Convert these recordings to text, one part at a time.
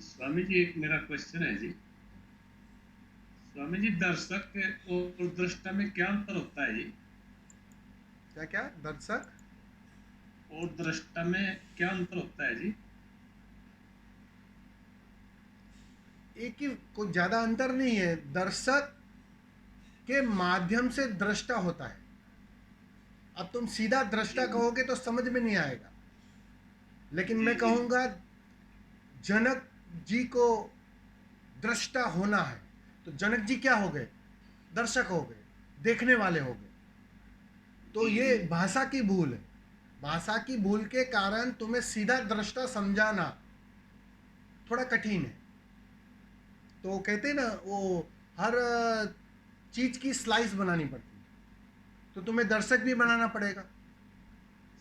स्वामी जी, एक मेरा क्वेश्चन है जी। स्वामी जी, दर्शक और दृष्टा में क्या अंतर होता है जी? क्या क्या दर्शक और दृष्टा में क्या अंतर होता है जी? एक ही, कोई ज्यादा अंतर नहीं है। दर्शक के माध्यम से दृष्टा होता है। अब तुम सीधा दृष्टा जी जी कहोगे तो समझ में नहीं आएगा, लेकिन जी मैं जी। कहूंगा जनक जी को दृष्टा होना है, तो जनक जी क्या हो गए? दर्शक हो गए, देखने वाले हो गए। तो जी ये जी भाषा की भूल है। भाषा की भूल के कारण तुम्हें सीधा दृष्टा समझाना थोड़ा कठिन है। तो कहते हैं ना, वो हर चीज की स्लाइस बनानी पड़ती है, तो तुम्हें दर्शक भी बनाना पड़ेगा।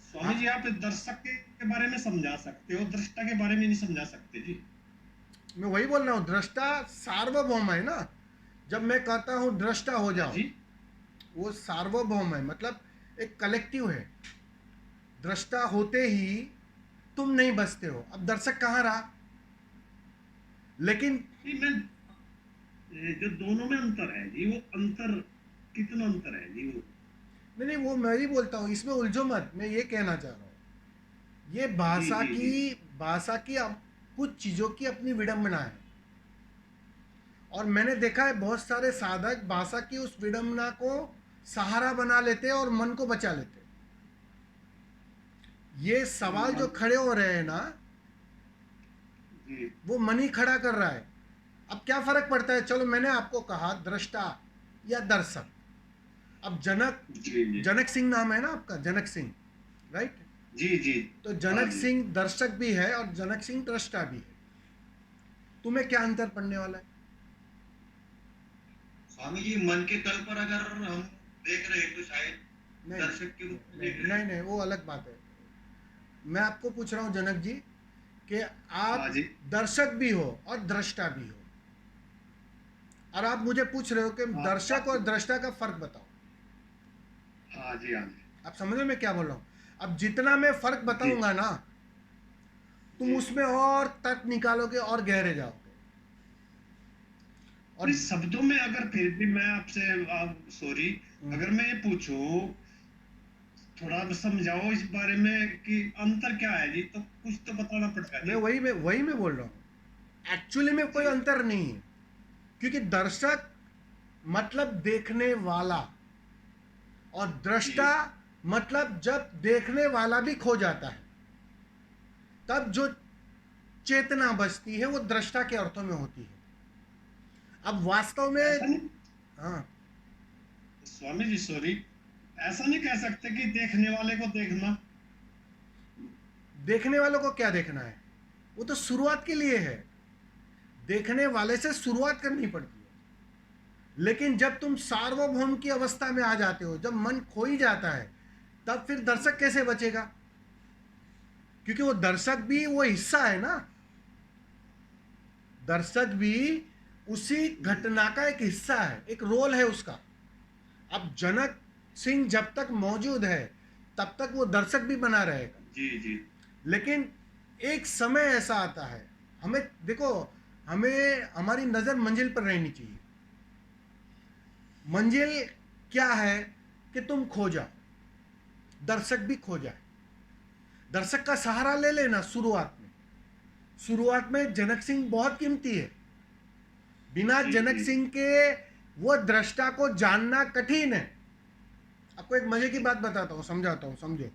स्वामी हाँ, जी, आप दर्शक के बारे में समझा सकते हो, दृष्टा के बारे में नहीं समझा सकते जी। मैं वही बोल रहा हूँ, दृष्टा सार्वभौम है ना। जब मैं कहता हूँ दृष्टा हो हाँ जाओ, जी। वो सार्वभौम है, मतलब एक कलेक्टिव है। दृष्टा होते ही तुम नहीं बचते हो, अब दर्शक कहाँ रहा? लेकिन नहीं, मैं जो दोनों में अंतर है जी, वो अंतर कितना अंतर है जी वो? नहीं नहीं, वो मैं ही बोलता हूँ, इसमें उलझो मत। मैं ये कहना चाह रहा हूँ, ये जी जी जी। भाषा की कुछ चीज़ों की अपनी विडंबना है। और मैंने देखा है बहुत सारे साधक भाषा की उस विडंबना को सहारा बना लेते हैं और मन को बचा लेते हैं। ये सवाल जो मन। खड़े हो रहे हैं ना, जी वो मन ही खड़ा कर रहा है। अब क्या फर्क पड़ता है? चलो, मैंने आपको कहा दृष्टा या दर्शक। अब जनक, जी जी जनक सिंह नाम है ना आपका, जनक सिंह, राइट? जी जी। तो हाँ जनक जी। सिंह दर्शक भी है और जनक सिंह दृष्टा भी है। तुम्हें क्या अंतर पड़ने वाला है? स्वामी जी, मन के तल पर अगर हम देख रहे हैं तो शायद नहीं दर्शक के रूप में नहीं देख रहे नहीं हैं। नहीं, वो अलग बात है। मैं आपको पूछ रहा हूँ जनक जी, कि हाँ आप जी। दर्शक भी हो और दृष्टा भी हो, और आप मुझे पूछ रहे हो कि हाँ दर्शक और दृष्टा का फर्क बताओ। हाँ जी। हाँ जी आप समझ रहे मैं क्या बोल रहा हूँ? अब जितना मैं फर्क जी बताऊंगा ना, तुम जी। उसमें और तर्क निकालोगे और गहरे जाओगे। और नहीं, शब्दों में अगर फिर भी मैं आपसे, सॉरी, अगर मैं ये पूछूं, थोड़ा समझाओ इस बारे में कि अंतर क्या है जी, तो कुछ तो बताना पड़ेगा मैं जी। वही मैं बोल रहा हूँ, एक्चुअली में कोई जी अंतर नहीं है। क्योंकि दर्शक मतलब देखने वाला, और जी दृष्टा मतलब जब देखने वाला भी खो जाता है, तब जो चेतना बचती है वो दृष्टा के अर्थों में होती है। अब वास्तव ऐसा में, नहीं, हाँ, स्वामी जी सॉरी, ऐसा नहीं कह सकते कि देखने वाले को देखना। देखने वालों को क्या देखना है? वो तो शुरुआत के लिए है। देखने वाले से शुरुआत करनी पड़ती है। लेकिन जब तुम सार्वभौम की अवस्था में आ जाते हो, जब मन खो ही जाता है, तब फिर दर्शक कैसे बचेगा? क्योंकि वो दर्शक भी वो हिस्सा है ना। दर्शक भी उसी घटना का एक हिस्सा है, एक रोल है उसका। अब जनक सिंह जब तक मौजूद है, तब तक वो दर्शक भी बना रहेगा। जी जी लेकिन एक समय ऐसा आता है, हमें देखो, हमें हमारी नज़र मंजिल पर रहनी चाहिए। मंजिल क्या है? कि तुम खो जाओ, दर्शक भी खो जाए। दर्शक का सहारा ले लेना शुरुआत में। शुरुआत में जनक सिंह बहुत कीमती है। बिना जी जनक जी। सिंह के वो दृष्टा को जानना कठिन है। आपको एक मजे की बात बताता हूँ, समझाता हूँ, समझो।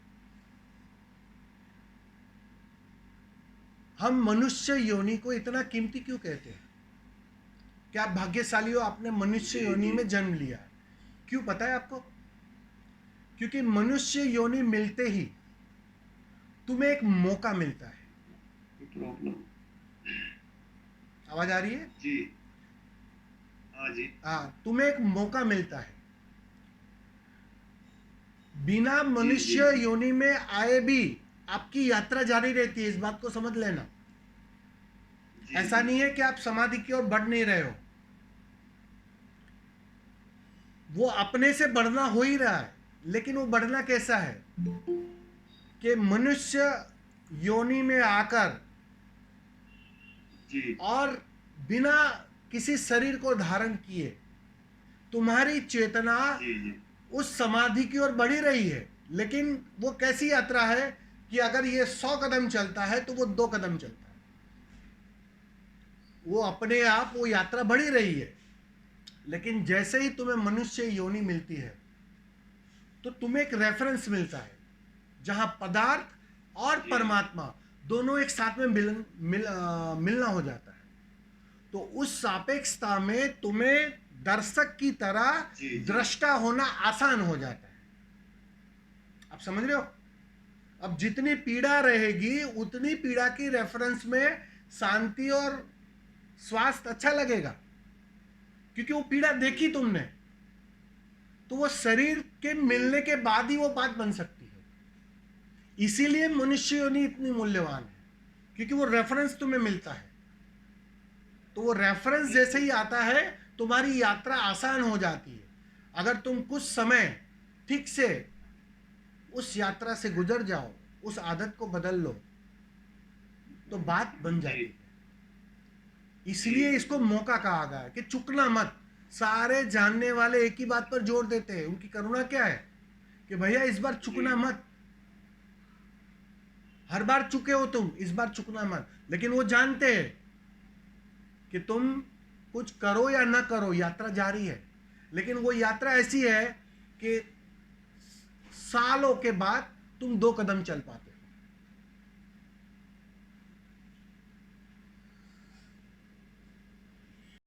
हम मनुष्य योनि को इतना कीमती क्यों कहते हैं? क्या आप भाग्यशाली हो, आपने मनुष्य जी योनि जी। में जन्म लिया है? क्यों पता है आपको? क्योंकि मनुष्य योनि मिलते ही तुम्हें एक मौका मिलता है। प्रॉब्लम। आवाज आ रही है? जी। हाँ जी हाँ, तुम्हें एक मौका मिलता है। बिना जी जी मनुष्य योनि में आए भी आपकी यात्रा जारी रहती है, इस बात को समझ लेना। जी ऐसा जी। नहीं है कि आप समाधि की ओर बढ़ नहीं रहे हो, वो अपने से बढ़ना हो ही रहा है। लेकिन वो बढ़ना कैसा है? कि मनुष्य योनि में आकर जी और बिना किसी शरीर को धारण किए तुम्हारी चेतना जी जी उस समाधि की ओर बढ़ी रही है। लेकिन वो कैसी यात्रा है कि अगर ये 100 कदम चलता है तो वो 2 कदम चलता है। वो अपने आप वो यात्रा बढ़ी रही है। लेकिन जैसे ही तुम्हें मनुष्य योनि मिलती है तो तुम्हें एक रेफरेंस मिलता है जहां पदार्थ और जी। परमात्मा दोनों एक साथ में मिलना हो जाता है। तो उस सापेक्षता में तुम्हें दर्शक की तरह जी, जी। दृष्टा होना आसान हो जाता है। आप समझ रहे हो? अब जितनी पीड़ा रहेगी उतनी पीड़ा की रेफरेंस में शांति और स्वास्थ्य अच्छा लगेगा, क्योंकि वो पीड़ा देखी तुमने। तो वो शरीर के मिलने के बाद ही वो बात बन सकती है। इसीलिए मनुष्य योनि इतनी मूल्यवान है, क्योंकि वो रेफरेंस तुम्हें मिलता है। तो वो रेफरेंस जैसे ही आता है तुम्हारी यात्रा आसान हो जाती है। अगर तुम कुछ समय ठीक से उस यात्रा से गुजर जाओ, उस आदत को बदल लो, तो बात बन जाती है। इसलिए इसको मौका कहा गया है कि चुकना मत। सारे जानने वाले एक ही बात पर जोर देते हैं। उनकी करुणा क्या है कि भैया इस बार चुकना मत। हर बार चुके हो तुम, इस बार चुकना मत। लेकिन वो जानते हैं कि तुम कुछ करो या ना करो, यात्रा जारी है। लेकिन वो यात्रा ऐसी है कि सालों के बाद तुम 2 कदम चल पाते हो।